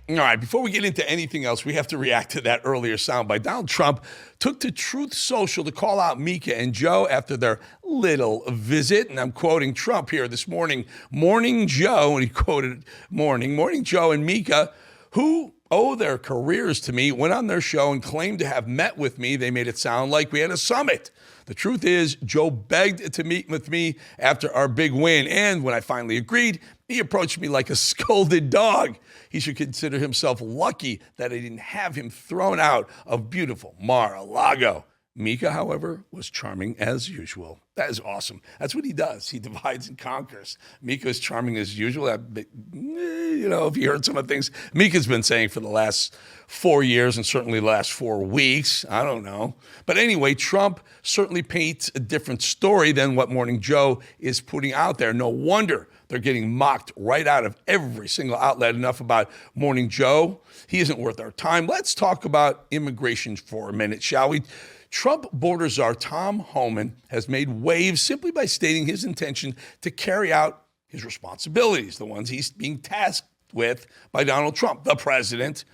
All right, before we get into anything else, we have to react to that earlier soundbite. Donald Trump took to Truth Social to call out Mika and Joe after their little visit. And I'm quoting Trump here this morning. Morning Joe, and he quoted Morning Joe and Mika, who owe their careers to me, went on their show and claimed to have met with me. They made it sound like we had a summit. The truth is, Joe begged to meet with me after our big win. And when I finally agreed, he approached me like a scolded dog. He should consider himself lucky that I didn't have him thrown out of beautiful Mar-a-Lago. Mika, however, was charming as usual. That is awesome. That's what he does. He divides and conquers. Mika is charming as usual. You know, if you heard some of the things Mika's been saying for the last 4 years and certainly the last 4 weeks, I don't know. But anyway, Trump certainly paints a different story than what Morning Joe is putting out there. No wonder they're getting mocked right out of every single outlet. Enough about Morning Joe. He isn't worth our time. Let's talk about immigration for a minute, shall we? Trump border czar Tom Homan has made waves simply by stating his intention to carry out his responsibilities, the ones he's being tasked with by Donald Trump, the president.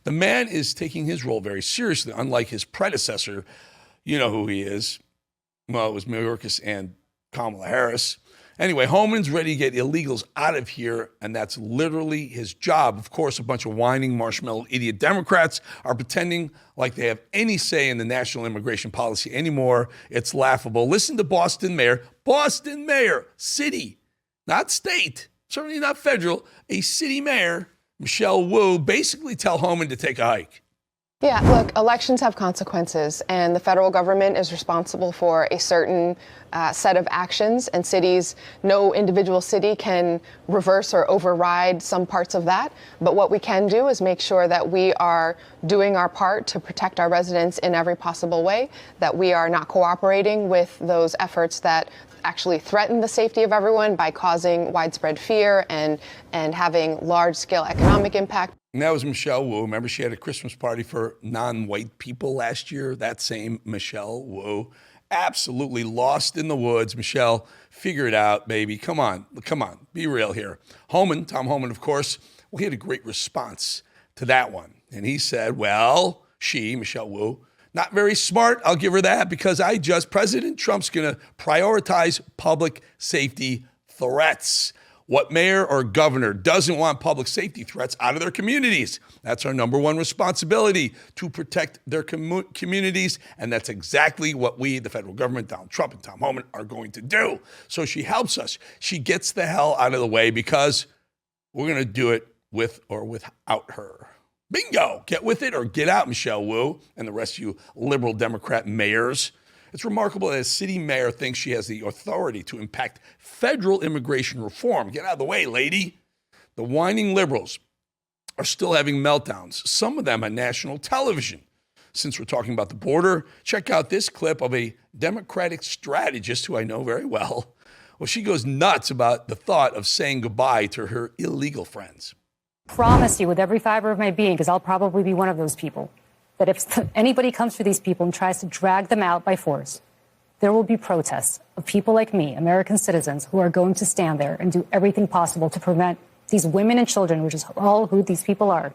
The man is taking his role very seriously, unlike his predecessor. You know who he is. Well, it was Mayorkas and Kamala Harris. Anyway, Homan's ready to get illegals out of here, and that's literally his job. Of course, a bunch of whining, marshmallow idiot Democrats are pretending like they have any say in the national immigration policy anymore. It's laughable. Listen to Boston Mayor, city, not state, certainly not federal, a city mayor, Michelle Wu, basically tell Homan to take a hike. Yeah, look, elections have consequences, and the federal government is responsible for a certain set of actions, and cities, no individual city can reverse or override some parts of that. But what we can do is make sure that we are doing our part to protect our residents in every possible way, that we are not cooperating with those efforts that actually threaten the safety of everyone by causing widespread fear and having large-scale economic impact. And that was Michelle Wu. Remember, she had a Christmas party for non-white people last year? That same Michelle Wu. Absolutely lost in the woods. Michelle, figure it out, baby. Come on. Be real here. Tom Homan, of course, well, he had a great response to that one. And he said, well, Michelle Wu, not very smart, I'll give her that, because President Trump's going to prioritize public safety threats. What mayor or governor doesn't want public safety threats out of their communities? That's our number one responsibility, to protect their communities. And that's exactly what we, the federal government, Donald Trump and Tom Homan, are going to do. So she helps us. She gets the hell out of the way because we're going to do it with or without her. Bingo! Get with it or get out, Michelle Wu and the rest of you liberal Democrat mayors. It's remarkable that a city mayor thinks she has the authority to impact federal immigration reform. Get out of the way, lady. The whining liberals are still having meltdowns, some of them on national television. Since we're talking about the border, check out this clip of a Democratic strategist who I know very well. Well, she goes nuts about the thought of saying goodbye to her illegal friends. Promise you with every fiber of my being, because I'll probably be one of those people, that if anybody comes for these people and tries to drag them out by force, there will be protests of people like me, American citizens, who are going to stand there and do everything possible to prevent these women and children, which is all who these people are.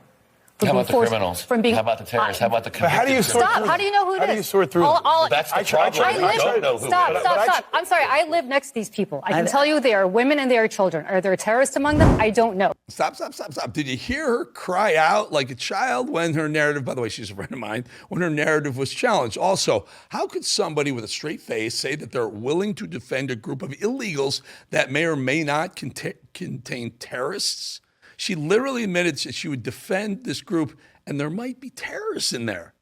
How about the criminals? How about the terrorists? How about the convicted? How do you sort through How do you know who it is? How do you sort through That's the problem. I don't know who it is. Stop. I'm sorry. I live next to these people. I can tell you they are women and they are children. Are there terrorists among them? I don't know. Stop. Did you hear her cry out like a child when her narrative, by the way, she's a friend of mine, when her narrative was challenged? Also, how could somebody with a straight face say that they're willing to defend a group of illegals that may or may not contain terrorists? She literally admitted that she would defend this group and there might be terrorists in there.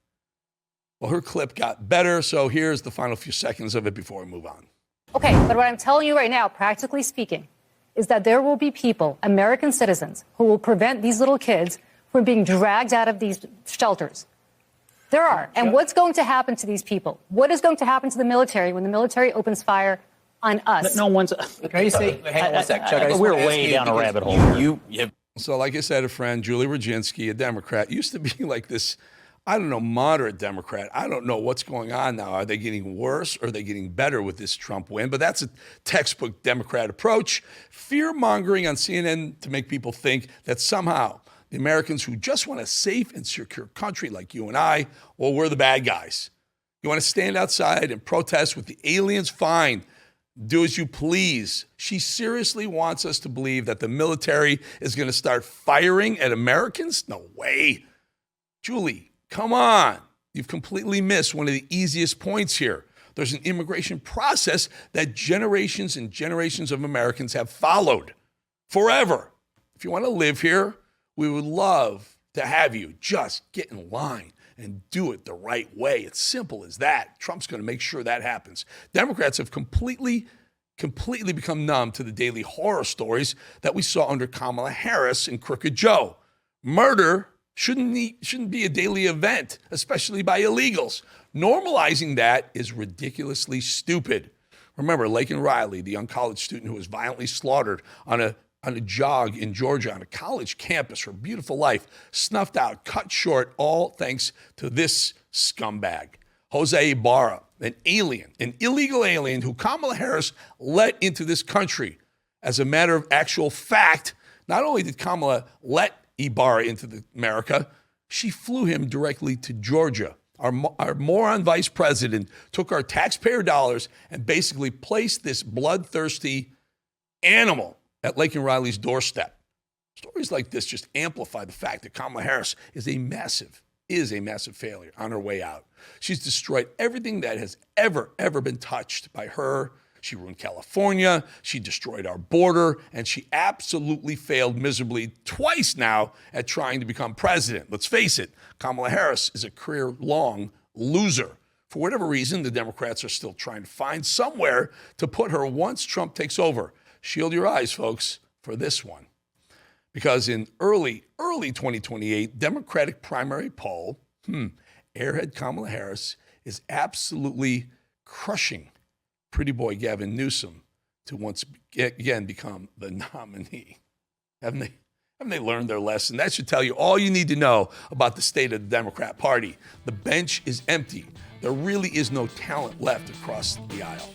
Well, her clip got better, so here's the final few seconds of it before we move on. Okay, but what I'm telling you right now, practically speaking, is that there will be people, American citizens, who will prevent these little kids from being dragged out of these shelters. There are. And what's going to happen to these people? What is going to happen to the military when the military opens fire on us? No one's. Can you say? Hang on one sec, Chuck. We're way down a rabbit hole. So like I said, a friend, Julie Rodzinski, a Democrat, used to be like this, I don't know, moderate Democrat. I don't know what's going on now. Are they getting worse or are they getting better with this Trump win? But that's a textbook Democrat approach. Fear-mongering on CNN to make people think that somehow The Americans who just want a safe and secure country like you and I, well, we're the bad guys. You want to stand outside and protest with the aliens? Fine. Do as you please. She seriously wants us to believe that the military is going to start firing at Americans? No way. Julie, come on. You've completely missed one of the easiest points here. There's an immigration process that generations and generations of Americans have followed forever. If you want to live here, we would love to have you. Just get in line and do it the right way. It's simple as that. Trump's going to make sure that happens. Democrats have completely become numb to the daily horror stories that we saw under Kamala Harris and Crooked Joe. Murder shouldn't be a daily event, especially by illegals. Normalizing that is ridiculously stupid. Remember, Laken Riley, the young college student who was violently slaughtered on a jog in Georgia on a college campus, her beautiful life snuffed out, cut short, all thanks to this scumbag. Jose Ibarra, an alien, an illegal alien who Kamala Harris let into this country. As a matter of actual fact, not only did Kamala let Ibarra into America, she flew him directly to Georgia. Our moron vice president took our taxpayer dollars and basically placed this bloodthirsty animal at Laken Riley's doorstep. Stories like this just amplify the fact that Kamala Harris is a massive failure on her way out. She's destroyed everything that has ever been touched by her. She ruined California, she destroyed our border, and she absolutely failed miserably twice now at trying to become president. Let's face it, Kamala Harris is a career-long loser. For whatever reason, the Democrats are still trying to find somewhere to put her once Trump takes over. Shield your eyes, folks, for this one. Because in early 2028 Democratic primary poll, airhead Kamala Harris is absolutely crushing pretty boy Gavin Newsom to once again become the nominee. Haven't they learned their lesson? That should tell you all you need to know about the state of the Democrat Party. The bench is empty. There really is no talent left across the aisle.